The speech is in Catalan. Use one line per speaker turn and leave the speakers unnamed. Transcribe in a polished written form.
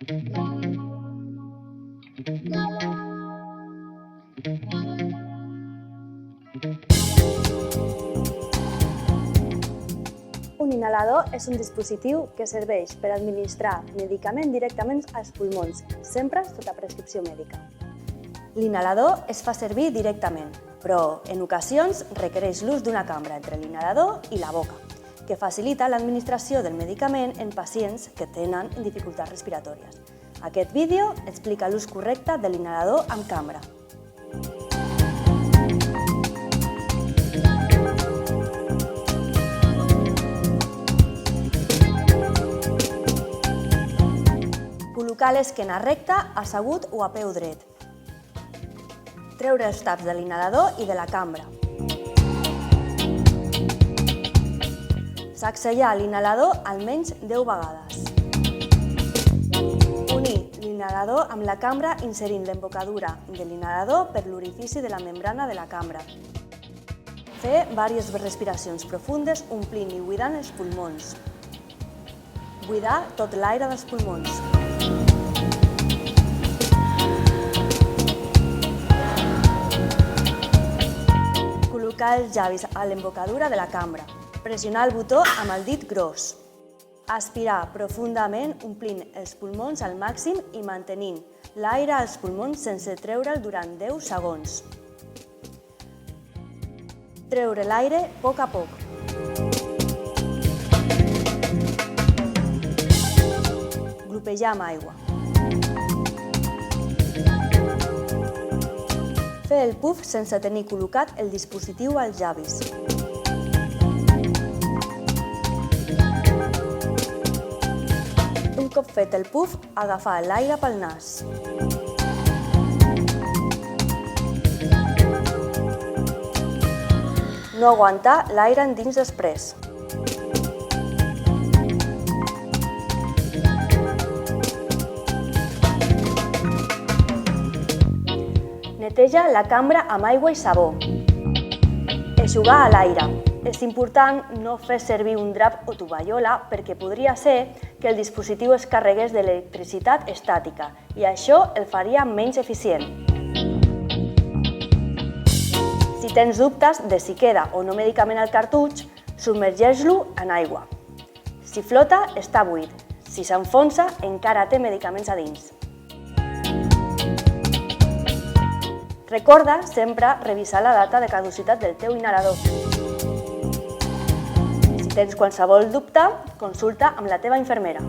Un inhalador és un dispositiu que serveix per administrar medicament directament als pulmons, sempre sota prescripció mèdica. L'inhalador es fa servir directament, però en ocasions requereix l'ús d'una cambra entre l'inhalador i la boca, que facilita l'administració del medicament en pacients que tenen dificultats respiratòries. Aquest vídeo explica l'ús correcte de l'inhalador amb cambra. Col·locar l'esquena recta, assegut o a peu dret. Treure els taps de l'inhalador i de la cambra. Sacsejar l'inhalador almenys 10 vegades. Unir l'inhalador amb la cambra inserint l'embocadura de l'inhalador per l'orifici de la membrana de la cambra. Fer diverses respiracions profundes omplint i buidant els pulmons. Buidar tot l'aire dels pulmons. Col·locar els llavis a l'embocadura de la cambra. Pressionar el botó amb el dit gros. Aspirar profundament omplint els pulmons al màxim i mantenint l'aire als pulmons sense treure'l durant 10 segons. Treure l'aire a poc a poc. Glopejar amb aigua. Fer el puf sense tenir col·locat el dispositiu als llavis. Un cop fet el puf, agafar l'aire pel nas. No aguantar l'aire endins després. Neteja la cambra amb aigua i sabó. Eixugar a l'aire. És important no fer servir un drap o tovallola perquè podria ser que el dispositiu es carregués d'electricitat estàtica i això el faria menys eficient. Si tens dubtes de si queda o no medicament al cartutx, submergeix-lo en aigua. Si flota, està buit. Si s'enfonsa, encara té medicaments a dins. Recorda sempre revisar la data de caducitat del teu inhalador. Si tens qualsevol dubte, consulta amb la teva infermera.